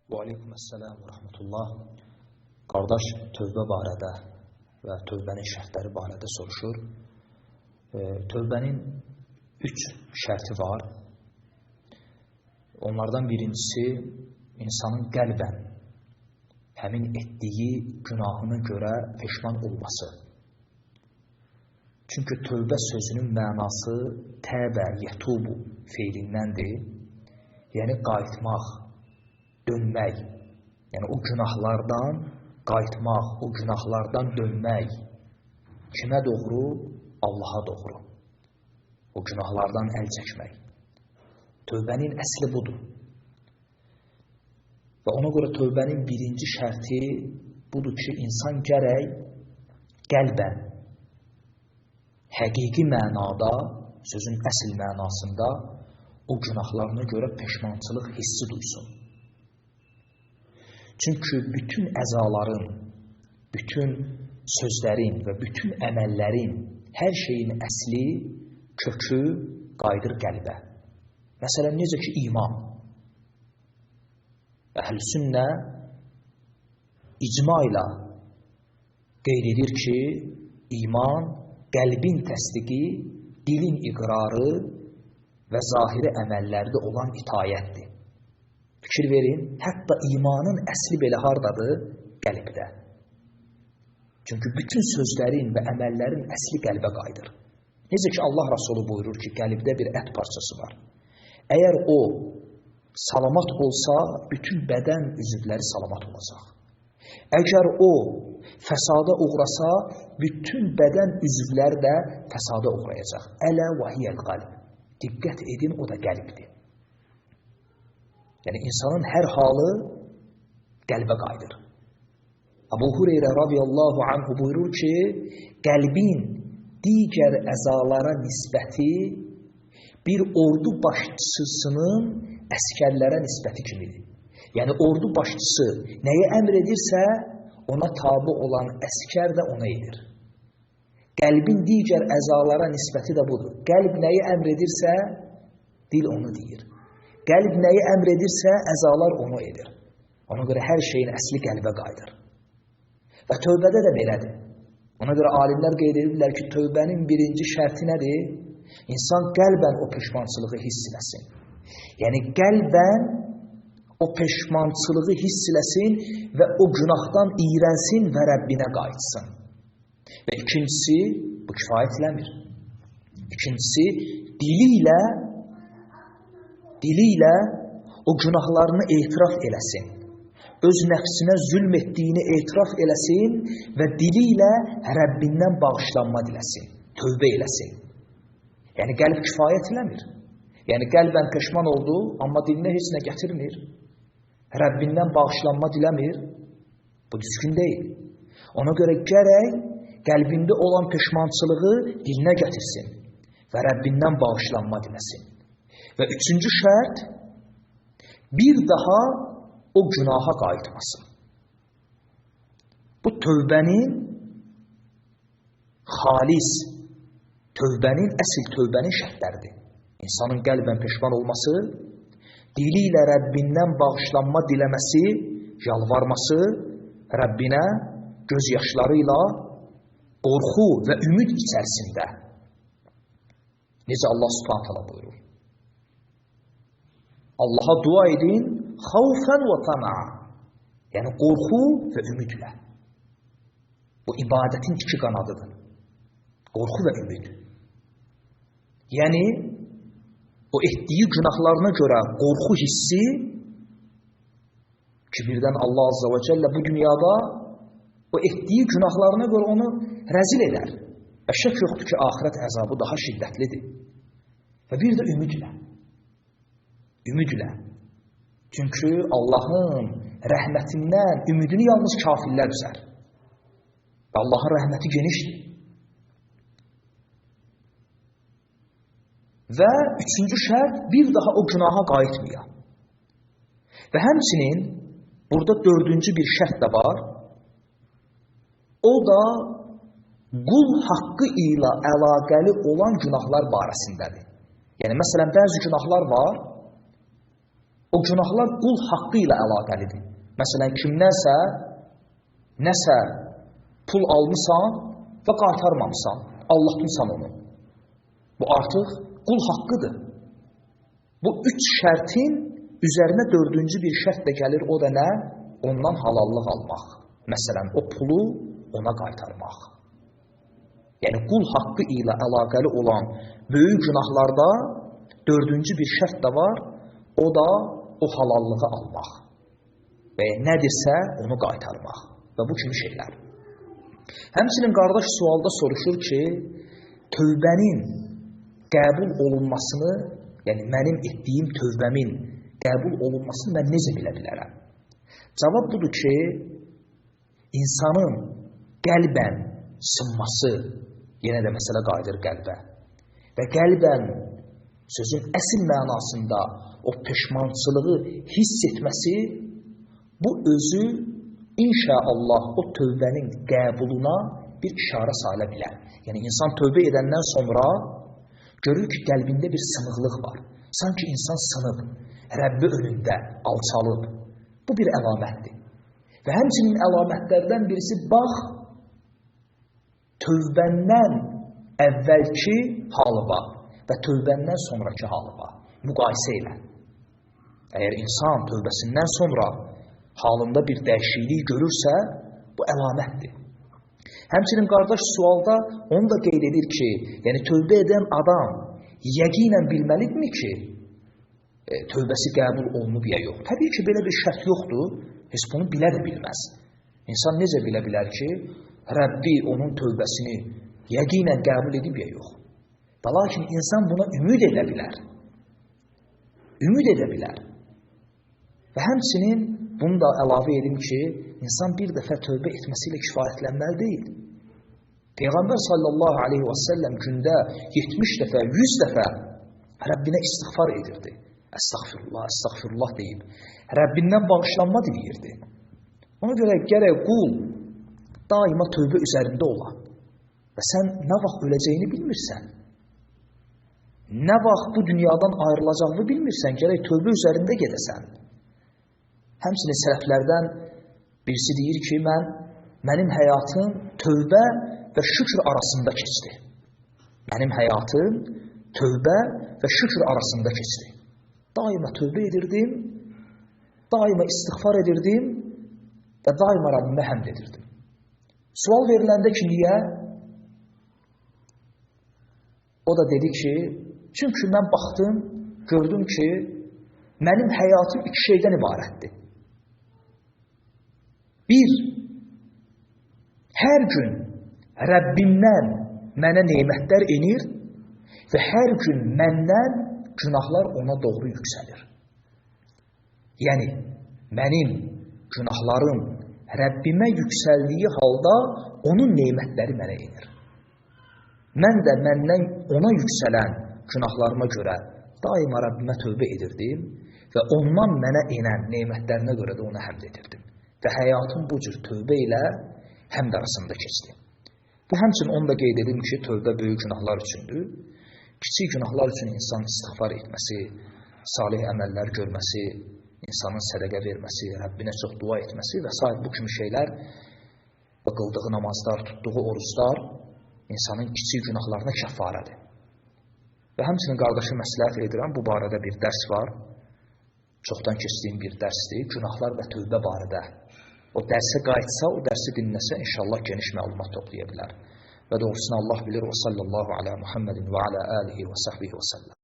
Və aleyküməssələm və rəhmətullah. Qardaş tövbə barədə və tövbənin şərtləri barədə soruşur. Tövbənin 3 şərti var. Onlardan birincisi insanın qəlbən həmin etdiyi günahına görə peşman olması. Çünki tövbə sözünün mənası təbə, yetubu feilindəndir. Yəni qayıtmaq, dönmək. Yəni o günahlardan qayıtmaq, o günahlardan dönmək. Kimə doğru? Allaha doğru. O günahlardan əl çəkmək. Tövbənin əsli budur. Və ona görə tövbənin birinci şərti budur ki, insan gərək qəlbən, həqiqi mənada, sözün əsl mənasında o günahlarına görə peşmançılıq hissi duysun. Çünki bütün əzaların, bütün sözlərin və bütün əməllərin, hər şeyin əsli, kökü qayıdır qəlbə. Məsələn, necə ki, iman. Əhl-i sünnə icma ilə qeyd edir ki, iman qəlbin təsdiqi, dilin iqrarı və zahiri əməllərdə olan itayətdir. Fikir verin, hətta imanın əsli belə hardadır? Qəlbdə. Çünki bütün sözlərin və əməllərin əsli qəlbə qayıdır. Necə ki, Allah Rasulü buyurur ki, qəlbdə bir ət parçası var. Əgər o salamat olsa, bütün bədən üzvləri salamat olacaq. Əgər o fəsada uğrasa, bütün bədən üzvləri də fəsada uğrayacaq. Ələ və hiyəl qalb. Diqqət edin, o da qəlbdir. Yəni, insanın hər halı qəlbə qayıdır. Əbu Hüreyrə radiyallahu anhu buyurur ki, qəlbin digər əzalara nisbəti bir ordu başçısının əskərlərə nisbəti kimidir. Yəni, ordu başçısı nəyə əmr edirsə, ona tabi olan əskər də ona edir. Qəlbin digər əzalara nisbəti də budur. Qəlb nəyi əmr edirsə, dil onu deyir. Qəlb nəyi əmr edirsə, əzalar onu edir. Ona görə hər şeyin əsli qəlbə qayıdır. Və tövbədə də belədir. Ona görə alimlər qeyd edirlər ki, tövbənin birinci şərti nədir? İnsan qəlbən o peşmançılığı hiss eləsin. Yəni, qəlbən o peşmançılığı hiss eləsin və o günahdan iyrənsin və Rəbbinə qayıtsın. Və ikincisi, bu kifayət eləmir. İkincisi, dili ilə o günahlarını etiraf eləsin. Öz nəfsinə zülm etdiyini etiraf eləsin və dili ilə Rəbbindən bağışlanma diləsin, tövbə eləsin. Yəni, qəlb kifayət eləmir. Yəni, qəlbən peşman oldu, amma dilinə heç nə gətirmir. Rəbbindən bağışlanma diləmir. Bu düzgün deyil. Ona görə gərək qəlbində olan peşmançılığı dilinə gətirsin və Rəbbindən bağışlanma diləsin. Və üçüncü şərt, bir daha o günaha qayıtmasın. Bu tövbənin xalis, tövbənin, əsl tövbənin şərtləridir. İnsanın qəlbən peşman olması, dili ilə Rəbbindən bağışlanma diləməsi, yalvarması, Rəbbinə gözyaşları ilə qorxu və ümid içərisində. Necə Allah Subhanahu taala buyurur. Allaha dua edin, xavfən və təmaa. Yəni, qorxu və ümidlə. Bu, ibadətin iki qanadıdır. Qorxu və ümid. Yəni, o etdiyi günahlarına görə qorxu hissi ki, birdən Allah Azza və Cəllə bu dünyada o etdiyi günahlarına görə onu rəzil edər. Və şək yoxdur ki, axirət əzabı daha şiddətlidir. Və bir də ümidlə. Ümidlə. Çünki Allahın rəhmətindən ümidini yalnız kafirlər üzər. Və Allahın rəhməti genişdir. Və üçüncü şərt, bir daha o günaha qayıtmaya. Və həmçinin burada dördüncü bir şərt də var. O da qul haqqı ilə əlaqəli olan günahlar barəsindədir. Yəni, məsələn, bəzi günahlar var, O günahlar qul haqqı ilə əlaqəlidir. Məsələn, kimdənsə nəsə pul almısan və qaytarmamısan, aldatmısan onu. Bu artıq qul haqqıdır. Bu üç şərtin üzərinə dördüncü bir şərt də gəlir, o da nə? Ondan halallıq almaq. Məsələn, o pulu ona qaytarmaq. Yəni, qul haqqı ilə əlaqəli olan böyük günahlarda dördüncü bir şərt də var, o da o halallığı almaq və nədirsə onu qaytarmaq və bu kimi şeylər. Həmçinin qardaş sualda soruşur ki, tövbənin qəbul olunmasını, yəni mənim etdiyim tövbəmin qəbul olunmasını mən necə bilə bilərəm? Cavab budur ki, insanın qəlbən sınması, yenə də məsələ qayıdır qəlbə və qəlbən sözün əsl mənasında o peşmançılığı hiss etməsi, bu özü inşallah o tövbənin qəbuluna bir işarə salə bilər. Yəni, insan tövbə edəndən sonra görür ki, qəlbində bir sınıqlıq var. Sanki insan sınıb, Rəbbi önündə alçalıb. Bu bir əlamətdir. Və həmçinin əlamətlərdən birisi, bax, tövbəndən əvvəlki halıba və tövbəndən sonraki halıba müqayisə ilə. Əgər insan tövbəsindən sonra halında bir dəyişiklik görürsə, bu əlamətdir. Həmçinin qardaş sualda onu da qeyd edir ki, yəni tövbə edən adam yəqinən bilməlidirmi ki, tövbəsi qəbul olunub ya yox? Təbii ki, belə bir şərt yoxdur, heç bunu bilə də bilməz. İnsan necə bilə bilər ki, Rəbbi onun tövbəsini yəqinən qəbul edib ya yox? Və lakin insan buna ümid edə bilər. Ümid edə bilər. Və həmçinin bunu da əlavə edim ki, insan bir dəfə tövbə etməsiyle kifayətlənməli deyil. Peyğəmbər sallallahu aleyhi və səlləm gündə 70 dəfə, 100 dəfə Rəbbinə istiğfar edirdi. Əstəğfirullah, əstəğfirullah deyib. Rəbbindən bağışlanma diləyirdi. Ona görə gərək qul daima tövbə üzərində ola. Və sən nə vaxt öləcəyini bilmirsən, nə vaxt bu dünyadan ayrılacağını bilmirsən, gərək tövbə üzərində gedəsən. Həmçinin sələflərdən birisi deyir ki, mənim həyatım tövbə və şükür arasında keçdi. Mənim həyatım tövbə və şükür arasında keçdi. Daima tövbə edirdim, daima istiğfar edirdim və daima Rəbbimə həmd edirdim. Sual veriləndə ki, niyə? O da dedi ki, çünki mən baxdım, gördüm ki, mənim həyatım iki şeydən ibarətdir. Bir, hər gün Rəbbimdən mənə nemətlər enir və hər gün məndən günahlar ona doğru yüksəlir. Yəni, mənim günahlarım Rəbbimə yüksəldiyi halda onun nemətləri mənə enir. Mən də məndən ona yüksələn günahlarıma görə daima Rəbbimə tövbə edirdim və ondan mənə enən nemətlərinə görə də ona həmd edirdim. Və həyatım bu cür tövbə ilə həmd arasında keçdi. Bu həmçinin onu da qeyd edim ki, tövbə böyük günahlar üçündür. Kiçik günahlar üçün insan istiğfar etməsi, salih əməllər görməsi, insanın sədəqə verməsi, Rəbbinə çox dua etməsi və s. bu kimi şeylər, qıldığı namazlar, tutduğu oruclar insanın kiçik günahlarına kəffarədir. Və həmçinin qardaşı məsləhət edirəm, bu barədə bir dərs var. Çoxdan keçdiyim bir dərsdir, günahlar və tövbə barədə. O dərsə qayıtsa, o dərsi dinləsə, inşallah geniş məlumat toplaya bilər. Və doğrusunu Allah bilir, və sallallahu alə Muhammedin və alə alihi və səhbihi və səlləm.